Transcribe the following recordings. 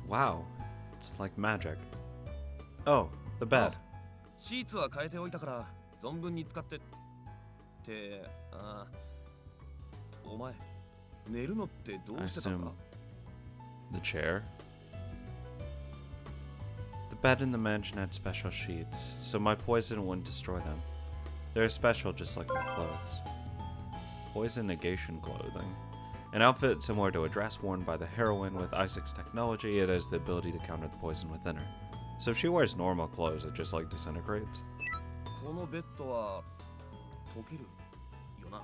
Wow, it's like magic. Oh, the bed. シーツは変えておいたから存分に使ってってお前寝るのってど I うしてたん assume だ the chair. The bed in the mansion had special sheets, so my poison wouldn't destroy them. They're special just like my clothes. Poison negation clothing. An outfit similar to a dress worn by the heroine with Isaac's technology, it has the ability to counter the poison within her. So if she wears normal clothes, it just like disintegrates. このベッドは溶けるよな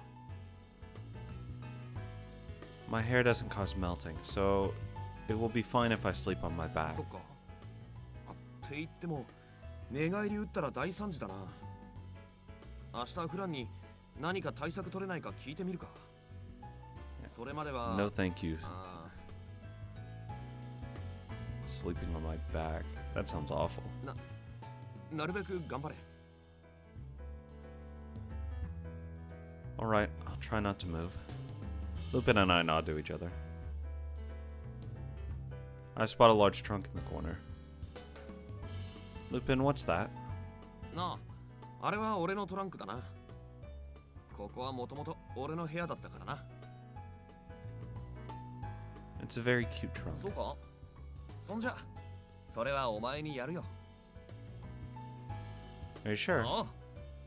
My hair doesn't cause melting, so it will be fine if I sleep on my back. そっかって言っても寝返り打ったら大惨事だな明日フランに何か対策取れないか聞いてみるかそれまでは No thank you. あ Sleeping on my back. That sounds awful. なるべく頑張れ Alright, I'll try not to move. Lupin and I nod to each other. I spot a large trunk in the corner. Lupin, what's that? なああれは俺のトランクだなここはもともと俺の部屋だったからな It's a very cute そう trunk. かそんじゃそれはお前にやるよ Are you sure? おう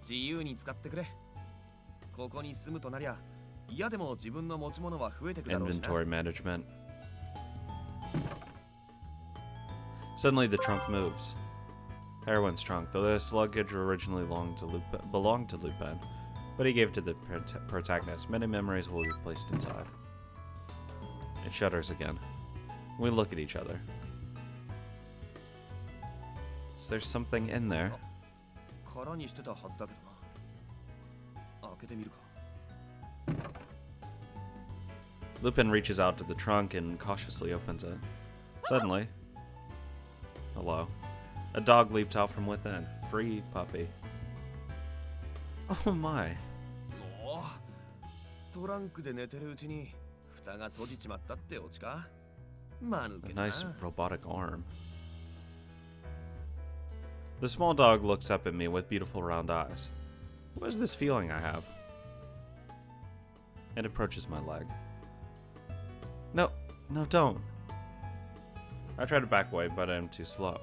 自由に使ってくれここに住むとなりゃ嫌でも自分の持ち物は増えてくだろうしな Inventory management. Suddenly, the trunk moves. Heroine's trunk, though this luggage originally belonged to Lupin, but he gave it to the protagonist. Many memories will be placed inside. It shudders again. We look at each other. Is there something in there? 空にしてたはずだけどな開けてみるか Lupin reaches out to the trunk and cautiously opens it. Suddenly, hello. A dog leaps out from within. Free puppy. Oh my. おおトランクで寝てるうちに蓋が閉じちまったってオチかまぬ A けだな nice robotic arm. The small dog looks up at me with beautiful round eyes. What is this feeling I have? It approaches my leg. No, no, don't. I try to back away, but I'm too slow.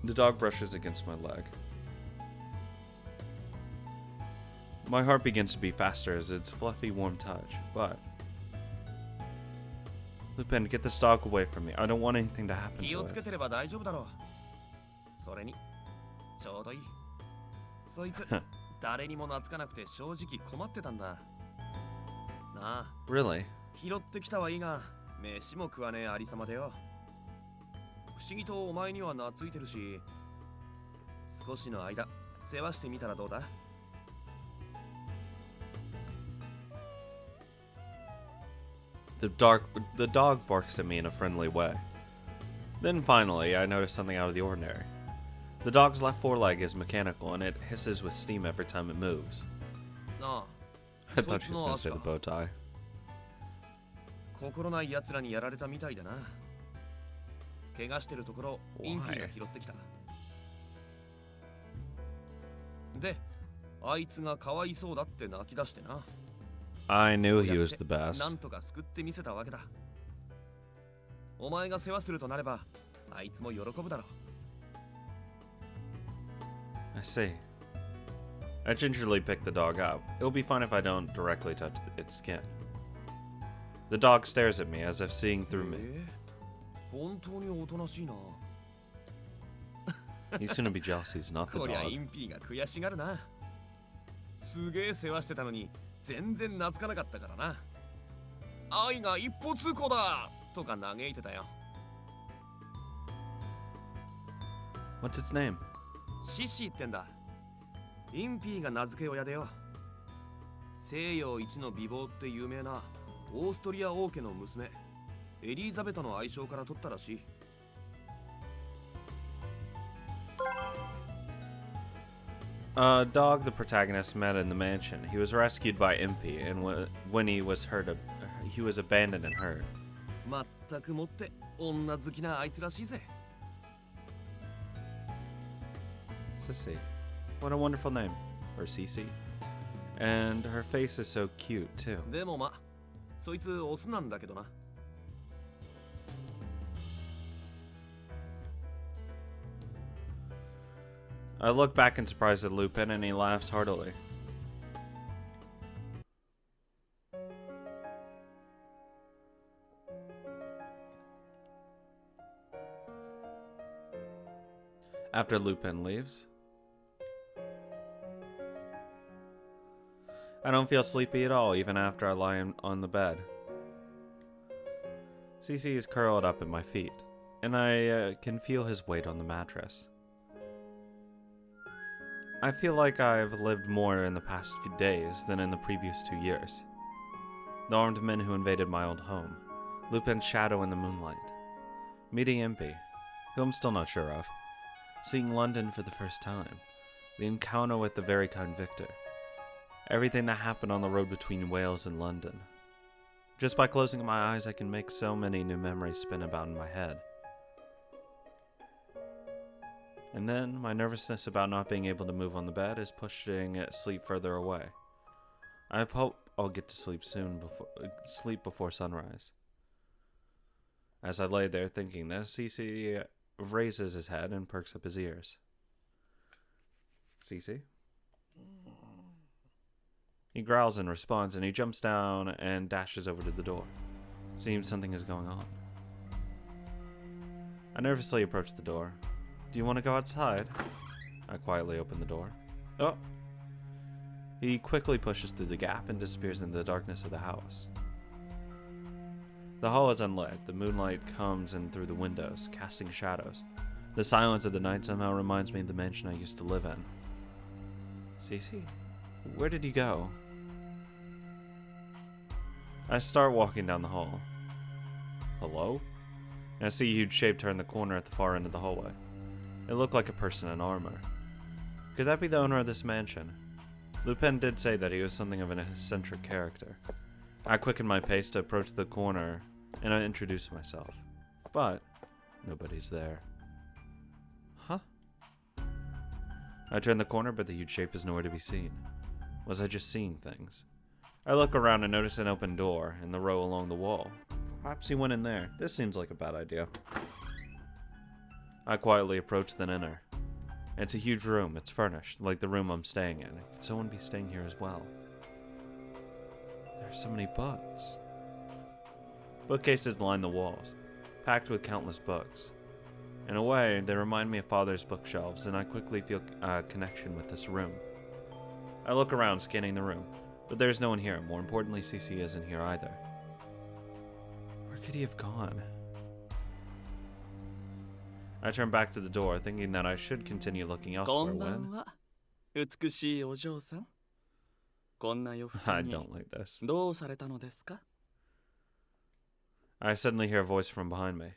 The dog brushes against my leg. My heart begins to beat faster as its fluffy, warm touch, but... Lupin, get this dog away from me. I don't want anything to happen 気 to をつけ it. てれば大丈夫だろうそれにちょうどいいそいつ誰にも懐かなくて正直困ってたんだなあ Really? 拾ってきたはいいが飯も食わねえありさまでよ不思議とお前には懐いてるし少しの間世話してみたらどうだ The dog barks at me in a friendly way. Then finally, I notice something out of the ordinary. The dog's left foreleg is mechanical and it hisses with steam every time it moves. なあ I thought she was going to say the bow tie. 心ない奴らにやられたみたいだな怪我してるところインピーが拾ってきたであいつがかわいそうだって泣き出してな I knew he was the best. なんとか救ってみせたわけだお前が世話するとなればあいつも喜ぶだろう I see. I gingerly pick the dog up. It'll be fine if I don't directly touch its skin. The dog stares at me as if seeing through me. 本当におとなしいな He's gonna be jealous he's not the こりゃ dog. インピーが悔しがるなすげえ世話してたのに全然懐かなかったからな愛が一方通行だとか嘆いてたよ What's its name? シッシーってんだインピーが名付け親でよ西洋一の美貌って有名なオーストリア王家の娘エリザベトの愛称から取ったらしい Dog, the protagonist, met in the mansion. He was rescued by Impy, and when he was hurt, he was abandoned and hurt. まったくもって女好きなあいつらしいぜ。 Sissy. What a wonderful name. Or Cece. And her face is so cute, too. でもま、そいつオスなんだけどな。I look back in surprise at Lupin and he laughs heartily. After Lupin leaves, I don't feel sleepy at all even after I lie on the bed. Cece is curled up at my feet, and I can feel his weight on the mattress. I feel like I've lived more in the past few days than in the previous 2 years. The armed men who invaded my old home, Lupin's shadow in the moonlight, meeting Impy, who I'm still not sure of, seeing London for the first time, the encounter with the very kind Victor, everything that happened on the road between Wales and London. Just by closing my eyes, I can make so many new memories spin about in my head. And then, my nervousness about not being able to move on the bed is pushing sleep further away. I hope I'll get to sleep before sunrise. As I lay there thinking this, Cece raises his head and perks up his ears. Cece? He growls in response, and he jumps down and dashes over to the door. Seems something is going on. I nervously approach the door. Do you want to go outside? I quietly open the door. Oh! He quickly pushes through the gap and disappears into the darkness of the house. The hall is unlit. The moonlight comes in through the windows, casting shadows. The silence of the night somehow reminds me of the mansion I used to live in. Cece, where did you go? I start walking down the hall. Hello? And I see a huge shape turn the corner at the far end of the hallway. It looked like a person in armor. Could that be the owner of this mansion? Lupin did say that he was something of an eccentric character. I quicken my pace to approach the corner, and I introduce myself. But nobody's there. Huh? I turn the corner, but the huge shape is nowhere to be seen. Was I just seeing things? I look around and notice an open door in the row along the wall. Perhaps he went in there. This seems like a bad idea. I quietly approach then enter. It's a huge room. It's furnished, like the room I'm staying in. Could someone be staying here as well? There are so many books. Bookcases line the walls, packed with countless books. In a way, they remind me of Father's bookshelves, and I quickly feel a connection with this room. I look around, scanning the room, but there's no one here. More importantly, Cece isn't here either. Where could he have gone? I turn back to the door, thinking that I should continue looking elsewhere when... I don't like this. I suddenly hear a voice from behind me.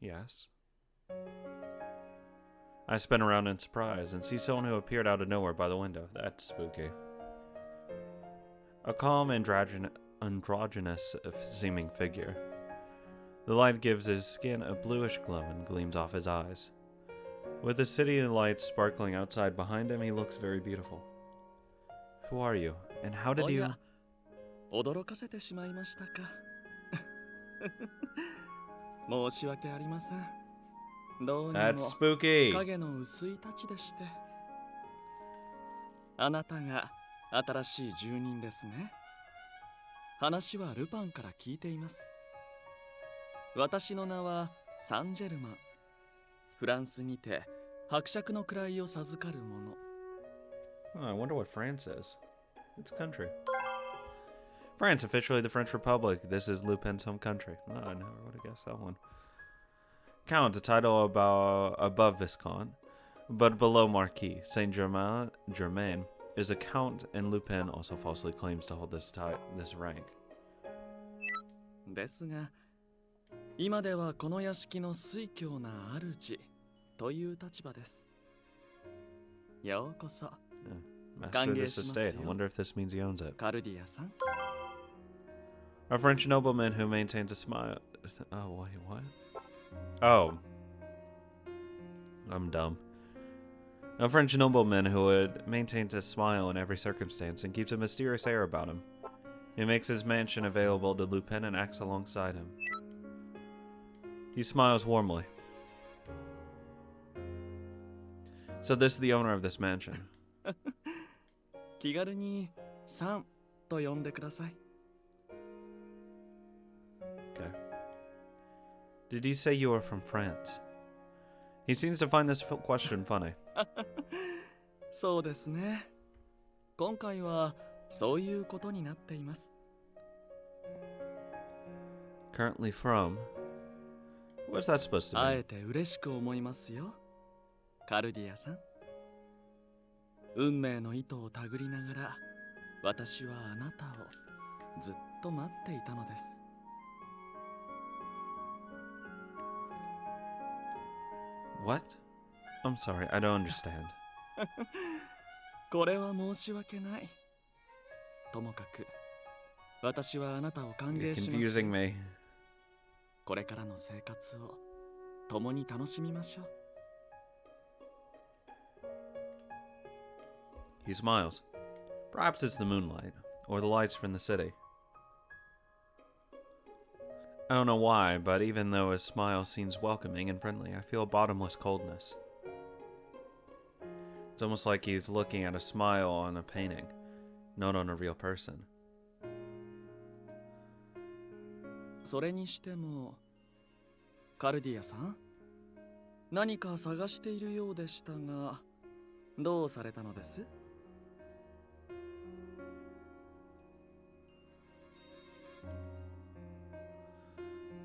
Yes? I spin around in surprise and see someone who appeared out of nowhere by the window. That's spooky. A calm, androgynous seeming figure. The light gives his skin a bluish glow and gleams off his eyes. With the city lights sparkling outside behind him, he looks very beautiful. Who are you, and how did you... That's spooky! あなたが新しい住人ですね。話はルパンから聞いています。私の名はサンジェルマン。フランスにて伯爵の位を授かる者。Oh, I wonder what France is. It's country. France, officially the French Republic. This is Lupin's home country. Oh, I never would have guessed that one. Count, a title above Viscount, but below Marquis. Saint Germain is a count, and Lupin also falsely claims to hold this rank. ですが、今ではこの屋敷の酔狂な主という立場です。ようこそ。Master of this 歓迎しますよ。 estate. I wonder if this means he owns it. カルディアさん。 A French nobleman who maintains a smile. Oh, wait, what? Oh. I'm dumb. A French nobleman who would maintain a smile in every circumstance and keeps a mysterious air about him. He makes his mansion available to Lupin and acts alongside him. He smiles warmly. So this is the owner of this mansion. 気軽にさんと呼んでください。 Okay. Did you say you were from France? He seems to find this question funny. そうですね。今回はそういうことになっています。 Currently from... What's that supposed to あ mean? えて嬉しく思いますよ。カルディアさん。運命の糸を手繰りながら、私はあなたをずっと待っていたのです。 What? I'm sorry, I don't understand. これは申し訳ない。ともかく、私はあなたを歓 You're 迎します。 confusing me. これからの生活を共に楽しみましょう。 He smiles. Perhaps it's the moonlight, or the lights from the city. I don't know why, but even though his smile seems welcoming and friendly, I feel a bottomless coldness. It's almost like he's looking at a smile on a painting, not on a real person. それにしても、カルディアさん、何か探しているようでしたが、どうされたのです？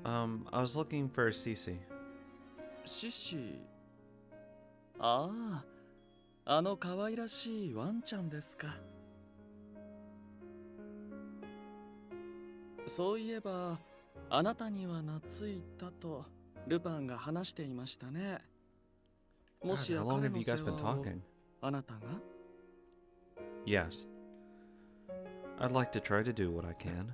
I was looking for Cece. シシ。ああ、あの可愛らしいワンちゃんですか。そういえば、あなたには懐いたとルパンが話していましたね。も God, しや how long 彼 have の you 世 guys been 話を talking? あなたが？ Yes. I'd like to try to do what I can.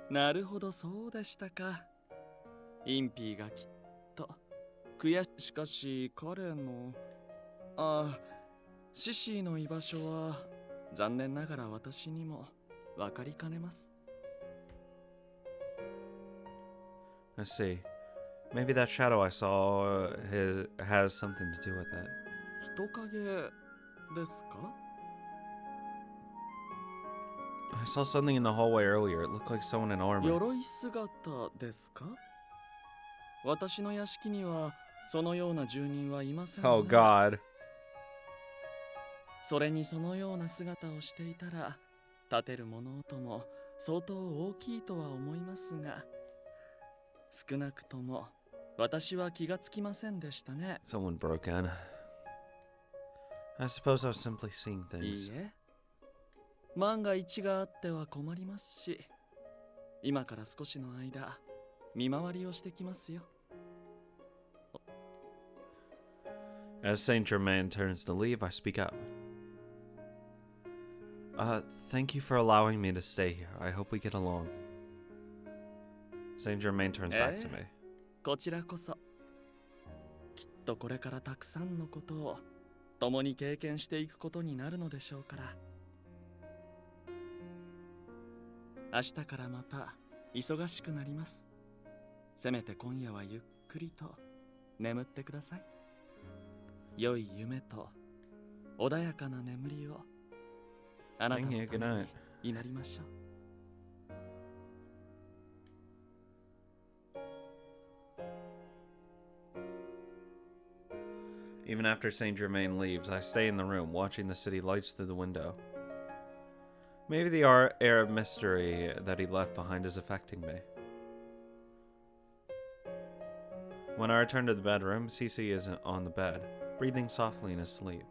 なるほど、そうでしたか。インピーがきっとしかし彼のシシーの居場所は残念ながら私にも分かりかねます。 I see. Maybe that shadow I saw has something to do with it. 人影ですか？ I saw something in the hallway earlier. It looked like someone in armor. 鎧姿ですか？私の屋敷にはそのような住人はいませんね。 Oh God. それにそのような姿をしていたら立てる物音も相当大きいとは思いますが、少なくとも私は気がつきませんでしたね。 Someone broke in. I suppose I was simply seeing い things. いえ、万が一があっては困りますし、今から少しの間見回りをしてきますよ。 As Saint Germain turns to leave, I speak up. Thank you for allowing me to stay here. I hope we get along. Saint Germain turns back to me. こちらこそ、きっとこれからたくさんのことを共に経験していくことになるのでしょうから。明日からまた忙しくなります。せめて今夜はゆっくりと眠ってください。良い夢と穏やかな眠りをあなたのために祈りましょう。 Even after Saint Germain leaves, I stay in the room, watching the city lights through the window. Maybe the air of mystery that he left behind is affecting me. When I return to the bedroom, Cece is on the bed, breathing softly in his sleep.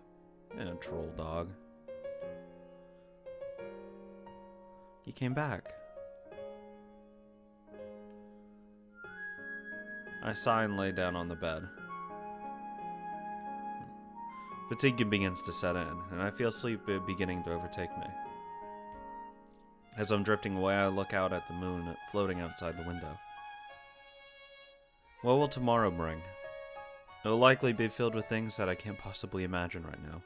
Troll dog. He came back. I sigh and lay down on the bed. Fatigue begins to set in, and I feel sleep beginning to overtake me. As I'm drifting away, I look out at the moon floating outside the window. What will tomorrow bring? It will likely be filled with things that I can't possibly imagine right now.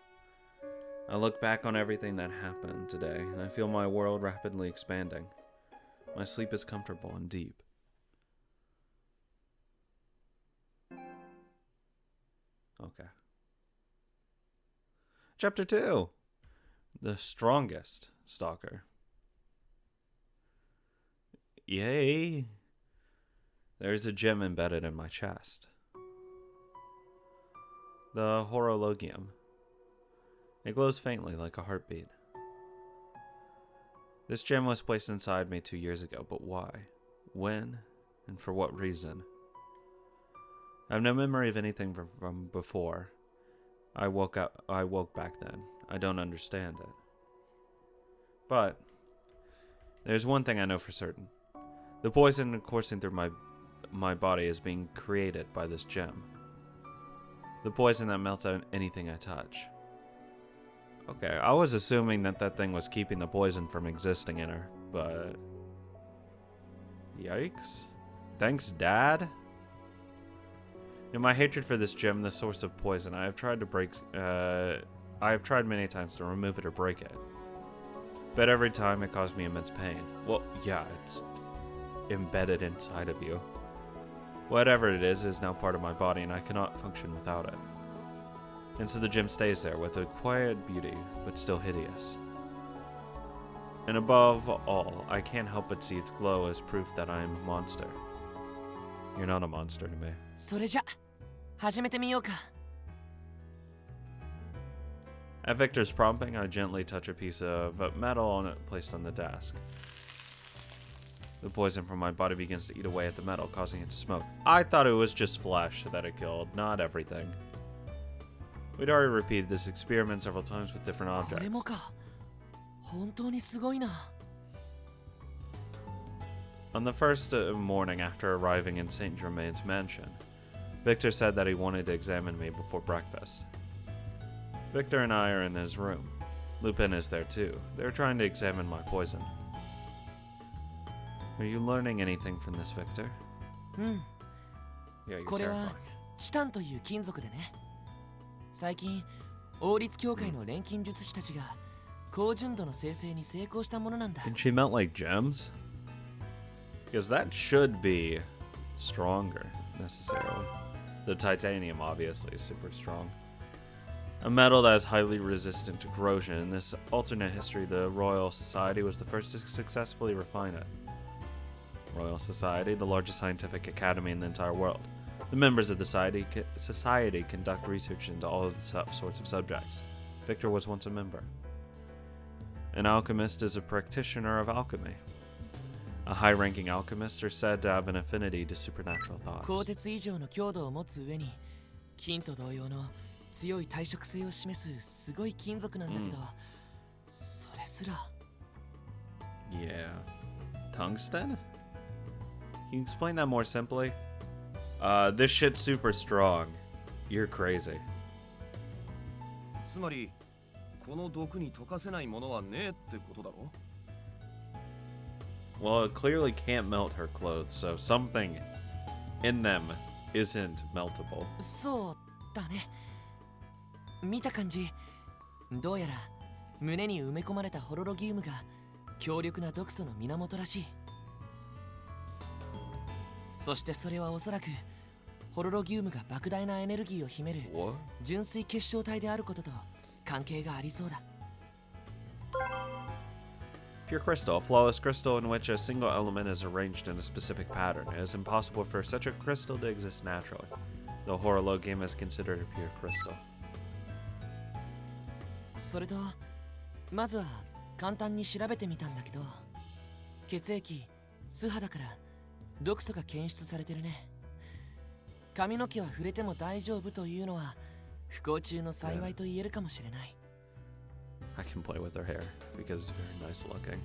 I look back on everything that happened today, and I feel my world rapidly expanding. My sleep is comfortable and deep. Okay. Chapter 2. The Strongest Stalker. Yay! There's a gem embedded in my chest. The Horologium. It glows faintly like a heartbeat. This gem was placed inside me 2 years ago, but why? When? And for what reason? I have no memory of anything from before. I woke back then. I don't understand it. But there's one thing I know for certain. The poison coursing through my body is being created by this gem. The poison that melts out anything I touch. Okay, I was assuming that thing was keeping the poison from existing in her, but... Yikes. Thanks, Dad? In my hatred for this gem, the source of poison, I have tried many times to remove it or break it. But every time it caused me immense pain. Well, yeah, it's embedded inside of you. Whatever it is now part of my body, and I cannot function without it. And so the gem stays there with a quiet beauty, but still hideous. And above all, I can't help but see its glow as proof that I am a monster. You're not a monster to me. それじゃ始めてみようか。 At Victor's prompting, I gently touch a piece of metal placed on the desk. The poison from my body begins to eat away at the metal, causing it to smoke. I thought it was just flesh that it killed, not everything. We'd already repeated this experiment several times with different これも objects. か。本当にすごいな。 On the first morning after arriving in Saint Germain's mansion, Victor said that he wanted to examine me before breakfast. Victor and I are in his room. Lupin is there too. They're trying to examine my poison. Are you learning anything from this, Victor? うん。 Yeah, you're これは terrifying. チタンという金属でね。最近王立協会の錬金術師たちが高純度の生成に成功したものなんだ。 Can she melt like gems? Because that should be stronger, necessarily. The titanium, obviously, is super strong. A metal that is highly resistant to corrosion. In this alternate history, the Royal Society was the first to successfully refine it. Royal Society, the largest scientific academy in the entire world. The members of the society conduct research into all sorts of subjects. Victor was once a member. An alchemist is a practitioner of alchemy. A high-ranking alchemist are said to have an affinity to supernatural 鋼 thoughts. 鉄以上の強度を持つ上に金と同様の強い耐食性を示すすごい金属なんだけど、それすら Yeah. Tungsten? Can you explain that more simply? This shit's super strong. You're crazy. つまりこの毒に溶かせないものはねえってことだろ。 Well, it clearly can't melt her clothes, so something in them isn't meltable. そうだね。見た感じ、どうやら胸に埋め込まれたホロロギウムが強力な毒素の源らしい。そしてそれはおそらくホロロギウムが莫大なエネルギーを秘める What? 純粋結晶体であることと関係がありそうだ。 Pure crystal, a flawless crystal in which a single element is arranged in a specific pattern. It is impossible for such a crystal to exist naturally. The Horologium is considered a pure crystal. それとまずは簡単に調べてみたんだけど、血液、素肌から毒素が検出されてるね。髪の毛は触れても大丈夫というのは不幸中の幸いと言えるかもしれない。 I can play with her hair because it's very nice looking.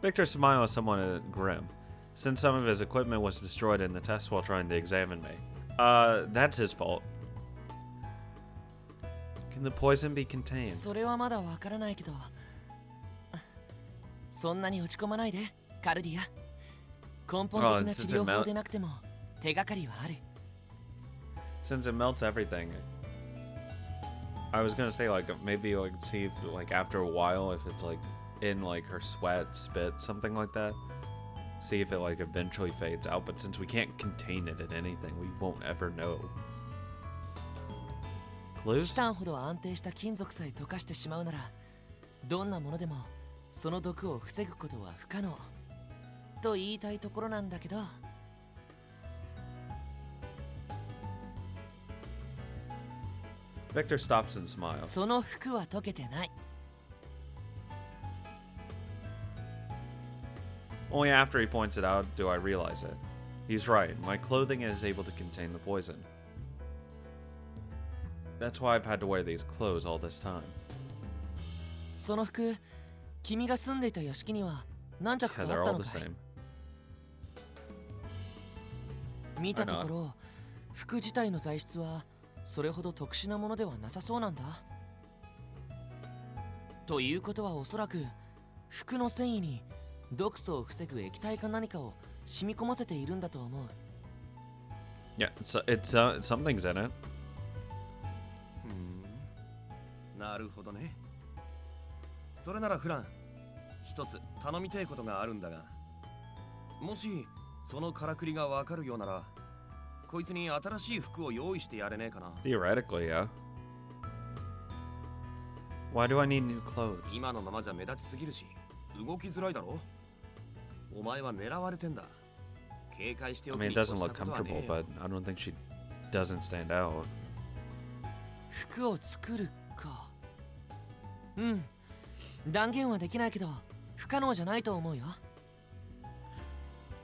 Victor's smile is somewhat grim, since some of his equipment was destroyed in the test while trying to examine me. That's his fault. Can the poison be contained? それはまだわからないけど、そんなに落ち込まないでカルディア。根本的な治療法でなくても手がかりはある。 Since it melts everything, I was gonna say like maybe like see if like after a while if it's like in like her sweat, spit, something like that. See if it like eventually fades out. But since we can't contain it in anything, we won't ever know. チ Clues? タンほど安定した金属さえ溶かしてしまうなら、どんなものでもその毒を防ぐことは不可能と言いたいところなんだけど。 Victor stops and smiles. その服は溶けてない。 Only after he points it out do I realize it. He's right. My clothing is able to contain the poison. That's why I've had to wear these clothes all this time. その服、君が住んでいた屋敷には何着か Yeah, あ they're った all の the かい？ same. 見たところ、服自体の材質はそれほど特殊なものではなさそうなんだ。ということはおそらく服の繊維に毒素を防ぐ液体か何かを染み込ませているんだと思う。 Yeah, something's in it. なるほどね。それならフラン、一つ頼みたいことがあるんだが、もしそのからくりがわかるようなら、こいつに新しい服を用意してやれねえかな。 Theoretically, yeah. Why do I need new clothes? 今のままじゃ目立ちすぎるし、動きづらいだろ。お前は狙われてんだ。警戒して I おく mean, に it 越し doesn't た look ことはね comfortable, えよ。 but I don't think she doesn't stand out. 服を作るか。うん。断言はできないけど、不可能じゃないと思うよ。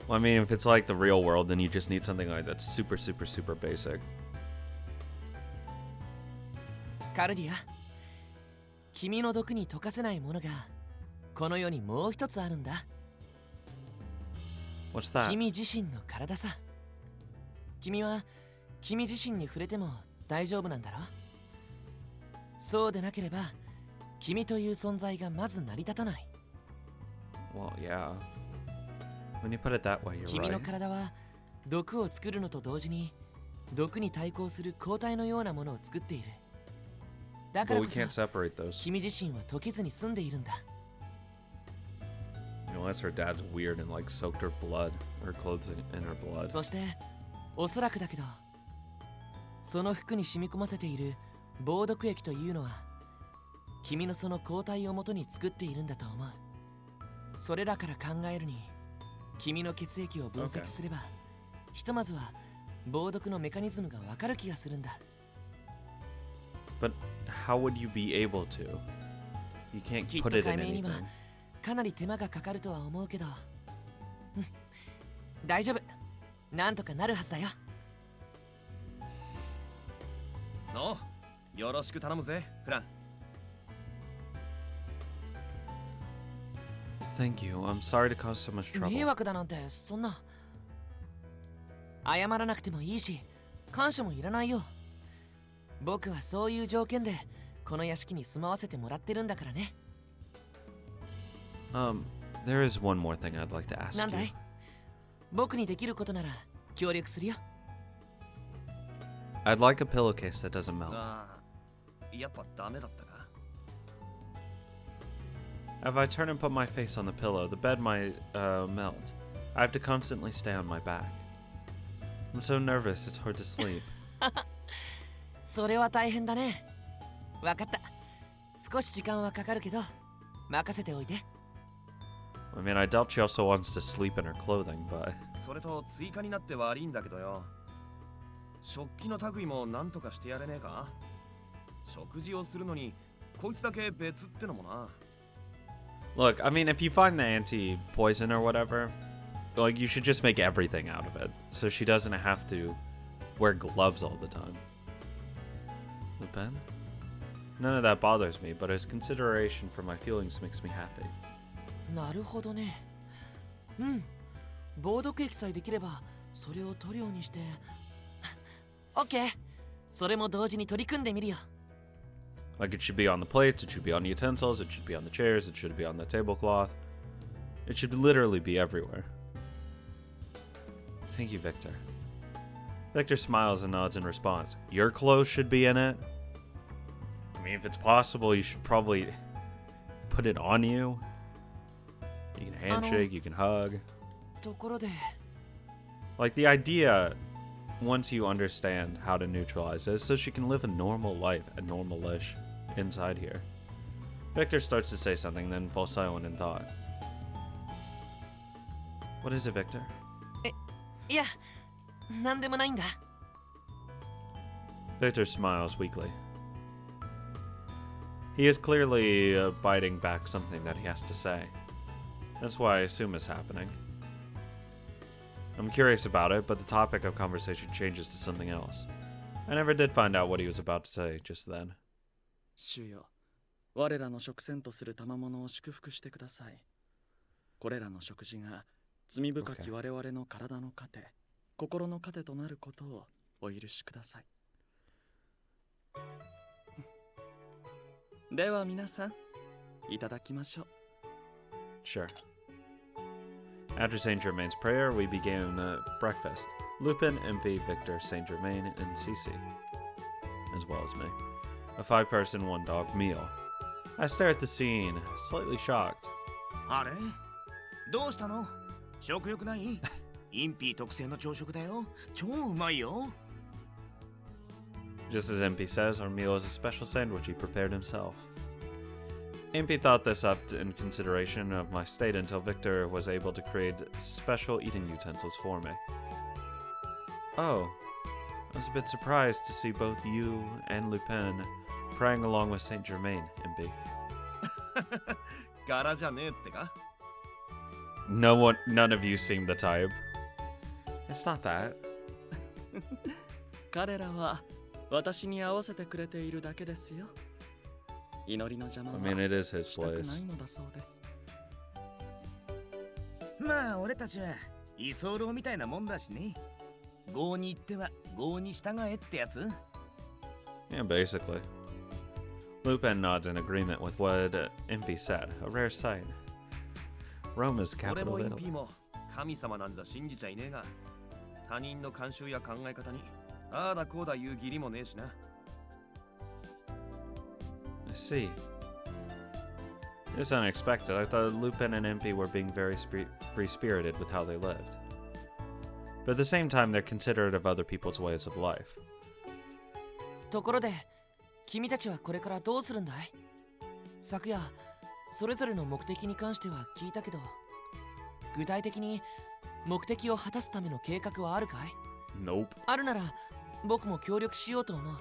Well, I mean, if it's like the real world, then you just need something like that's super, super, super basic. カルディア、君の毒に溶かせないものがこの世にもう一つあるんだ。 What's that? 君自身の体さ。君は君自身に触れても大丈夫なんだろ？そうでなければ君という存在がまず成り立たない。 Well, yeah. When you put it that way, you're 君 right. の体は毒を作るのと同時に毒に対抗する抗体のようなものを作っている。だか But ら we こそ can't separate those. 君自身は溶けずに済んでいるんだ。 You know, unless her dad's weird and like soaked her blood, her clothes in her blood. そしておそらくだけど、その服に染み込ませている防毒液というのは君のその抗体をもとに作っているんだと思う。それらから考えるに君の血液を分析すれば、ひとまずは防毒のメカニズムがわかる気がするんだ。 But how would you be able to? You can't きっ put と it 解 in 明には anything. かなり手間がかかるとは思うけど、うん、大丈夫。なんとかなるはずだよ。のよろしく頼むぜ、フラン。 Thank you. I'm sorry to cause so much 迷 trouble. 惑だなんてそんな。謝らなくてもいいし感謝もいらないよ。僕はそういう条件でこの屋敷に住まわせてもらってるんだからね。 There is one more thing I'd like to ask なんだ you. い？僕にできることなら協力するよ。 I'd like a pillowcase that doesn't melt. ああ、やっぱダメだったか。 If I turn and put my face on the pillow, the bed might melt. I have to constantly stay on my back. I'm so nervous, it's hard to sleep. それは大変だね。わかった。少し時間はかかるけど任せておいて。 I mean, I doubt she also wants to sleep in her clothing, but それと追加になって悪いんだけどよ。食器の類もなんとかしてやれねえか？食事をするのにこいつだけ別ってのもな。 look, I mean, if you find the anti-poison or whatever, like, you should just make everything out of it, so she doesn't have to wear gloves all the time. The pen? None of that bothers me, but his consideration for my feelings makes me happy. なるほどね。うん。防毒液さえできればそれを塗料にして。オッケー。それも同時に取り組んでみるよ。Like, it should be on the plates, it should be on the utensils, it should be on the chairs, it should be on the tablecloth. It should literally be everywhere. Thank you, Victor. Victor smiles and nods in response. Your clothes should be in it? I mean, if it's possible, you should probably put it on you. You can handshake, you can hug. ところで Like, the idea, once you understand how to neutralize this, so she can live a normal life, a normal-ish, inside here. Victor starts to say something, then falls silent in thought. What is it, Victor? いやなんでもないんだ Victor smiles weakly. He is clearly biting back something that he has to say. That's why I assume it's happening. I'm curious about it, but the topic of conversation changes to something else. I never did find out what he was about to say just then. 主よ、我らの食船とする賜物を祝福してください。これらの食事が罪深き我々の体の糧、心の糧となることをお許しください。では皆さん、いただきましょう。Sure. After Saint Germain's prayer, we began breakfast. Lupin, Impy, Victor, Saint Germain, and Cece, as well as me. A 5-person, 1-dog meal. I stare at the scene, slightly shocked. あれどうしたの食欲ないインピー特製の朝食だよ超うまいよ Just as Impy says, our meal is a special sandwich he prepared himself. Impy thought this up in consideration of my state until Victor was able to create special eating utensils for me. Oh, I was a bit surprised to see both you and Lupin praying along with Saint Germain, Impy. 柄じゃねえってか None of you seem the type. It's not that. 彼らは私に合わせてくれているだけですよ。祈りの邪魔 I は mean, it is his したく place. ないのだそうです。まあ俺たちは居候みたいなもんだしね郷に行っては郷に従えってやつ Yeah, basically. Lupin nods in agreement with what Impy said, a rare sight. Rome is the 俺 capital も of インピー Italy. も神様なんざ信じちゃいねえが他人の慣習や考え方にああだこうだ言う義理もねえしな I see. It's unexpected. I thought Lupin and Impy were being very free-spirited with how they lived. But at the same time, they're considerate of other people's ways of life. ところで君たちはこれからどうするんだい昨夜それぞれの目的に関しては聞いたけど具体的に目的を果たすための計画はあるかい Nope. あるなら僕も協力しようと思う